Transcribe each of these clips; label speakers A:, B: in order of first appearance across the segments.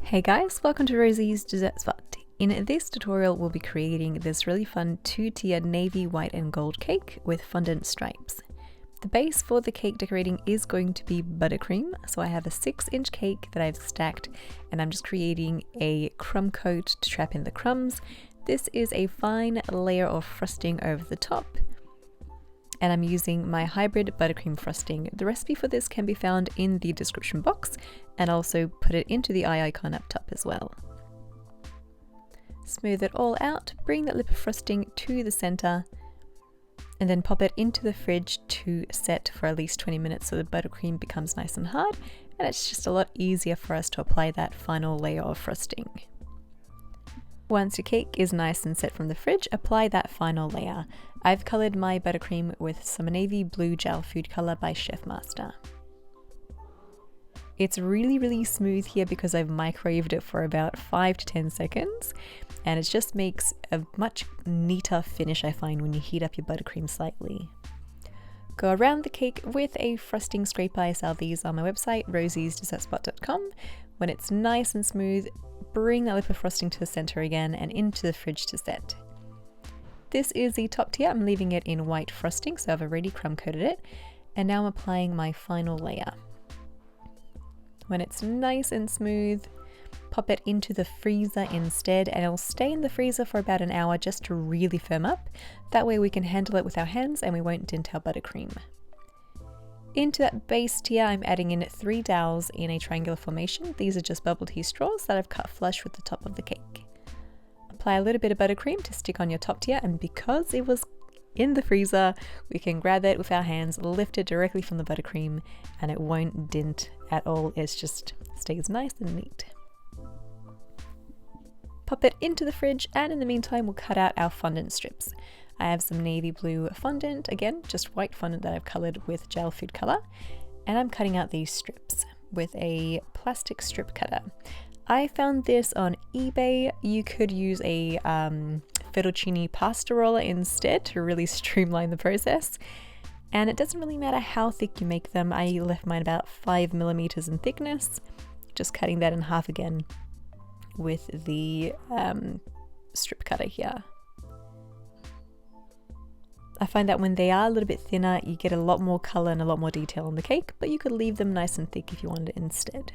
A: Hey guys, welcome to Rosie's Dessert Spot. In this tutorial we'll be creating this really fun two-tier navy, white and gold cake with fondant stripes. The base for the cake decorating is going to be buttercream, so I have a 6-inch cake that I've stacked and I'm just creating a crumb coat to trap in the crumbs. This is a fine layer of frosting over the top, and I'm using my hybrid buttercream frosting. The recipe for this can be found in the description box, and also put it into the eye icon up top as well. Smooth it all out, bring that lip of frosting to the center, and then pop it into the fridge to set for at least 20 minutes so the buttercream becomes nice and hard, and it's just a lot easier for us to apply that final layer of frosting. Once your cake is nice and set from the fridge, apply that final layer. I've coloured my buttercream with some navy blue gel food colour by Chef Master. It's really smooth here because I've microwaved it for about 5 to 10 seconds, and it just makes a much neater finish, I find, when you heat up your buttercream slightly. Go around the cake with a frosting scraper. I sell these on my website, rosiesdessertspot.com. When it's nice and smooth, bring that lip of frosting to the center again and into the fridge to set. This is the top tier. I'm leaving it in white frosting, so I've already crumb coated it, and now I'm applying my final layer. When it's nice and smooth, pop it into the freezer instead, and it'll stay in the freezer for about an hour just to really firm up. That way we can handle it with our hands and we won't dent our buttercream. Into that base tier, I'm adding in 3 dowels in a triangular formation. These are just bubble tea straws that I've cut flush with the top of the cake. Apply a little bit of buttercream to stick on your top tier, and because it was in the freezer, we can grab it with our hands, lift it directly from the buttercream, and it won't dent at all. It just stays nice and neat. Pop it into the fridge, and in the meantime we'll cut out our fondant strips. I have some navy blue fondant, again just white fondant that I've coloured with gel food colour, and I'm cutting out these strips with a plastic strip cutter. I found this on eBay. You could use a fettuccine pasta roller instead to really streamline the process, and it doesn't really matter how thick you make them. I left mine about 5 millimeters in thickness, just cutting that in half again with the strip cutter here. I find that when they are a little bit thinner, you get a lot more colour and a lot more detail on the cake, but you could leave them nice and thick if you wanted it instead.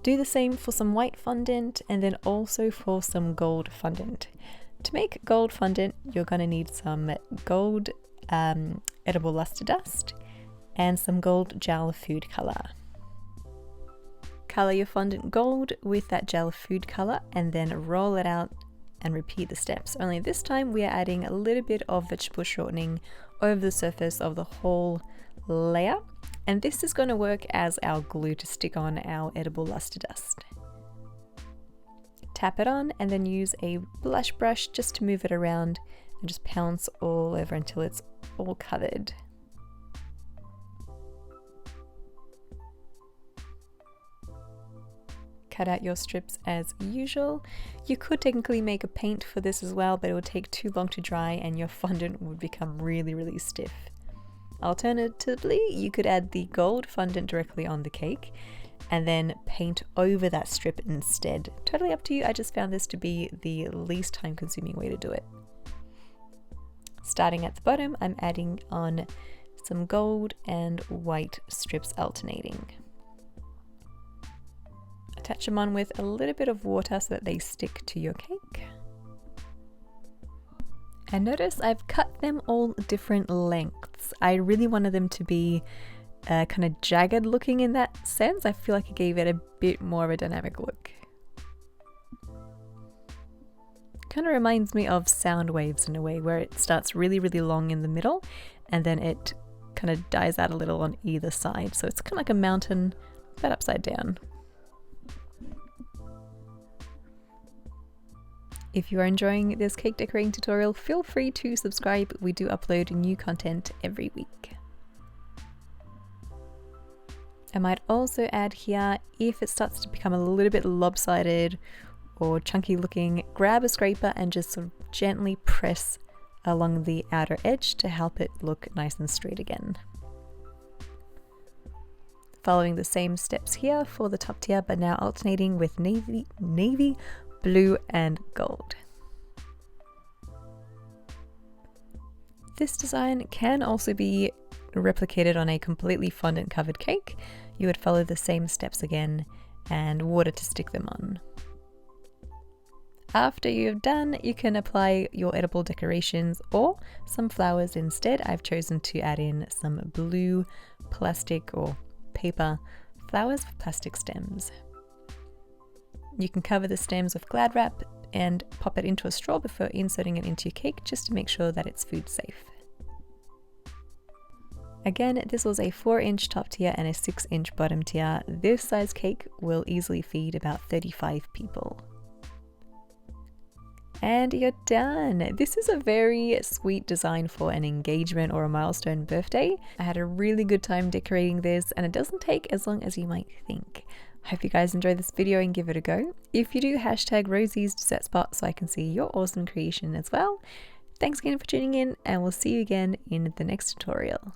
A: Do the same for some white fondant, and then also for some gold fondant. To make gold fondant, you're going to need some gold edible luster dust and some gold gel food colour. Colour your fondant gold with that gel food colour and then roll it out and repeat the steps. Only this time we are adding a little bit of vegetable shortening over the surface of the whole layer, and this is going to work as our glue to stick on our edible luster dust. Tap it on and then use a blush brush just to move it around and just pounce all over until it's all covered. Cut out your strips as usual. You could technically make a paint for this as well, but it would take too long to dry and your fondant would become really stiff. Alternatively, you could add the gold fondant directly on the cake and then paint over that strip instead. Totally up to you. I just found this to be the least time consuming way to do it. Starting at the bottom, I'm adding on some gold and white strips alternating. Attach them on with a little bit of water so that they stick to your cake. And notice I've cut them all different lengths. I really wanted them to be kind of jagged looking in that sense. I feel like it gave it a bit more of a dynamic look. Kind of reminds me of sound waves in a way, where it starts really long in the middle and then it kind of dies out a little on either side. So it's kind of like a mountain but upside down. If you are enjoying this cake decorating tutorial, feel free to subscribe. We do upload new content every week. I might also add here, if it starts to become a little bit lopsided or chunky looking, grab a scraper and just sort of gently press along the outer edge to help it look nice and straight again. following the same steps here for the top tier, but now alternating with navy, blue and gold. This design can also be replicated on a completely fondant covered cake. You would follow the same steps again and water to stick them on. After you've done, you can apply your edible decorations or some flowers instead. I've chosen to add in some blue plastic or paper flowers with plastic stems. You can cover the stems with Glad wrap and pop it into a straw before inserting it into your cake, just to make sure that it's food safe. Again, this was a 4-inch top tier and a 6-inch bottom tier. This size cake will easily feed about 35 people. And you're done! This is a very sweet design for an engagement or a milestone birthday. I had a really good time decorating this, and it doesn't take as long as you might think. Hope you guys enjoyed this video and give it a go. If you do, hashtag Rosie's Dessert Spot so I can see your awesome creation as well. Thanks again for tuning in, and we'll see you again in the next tutorial.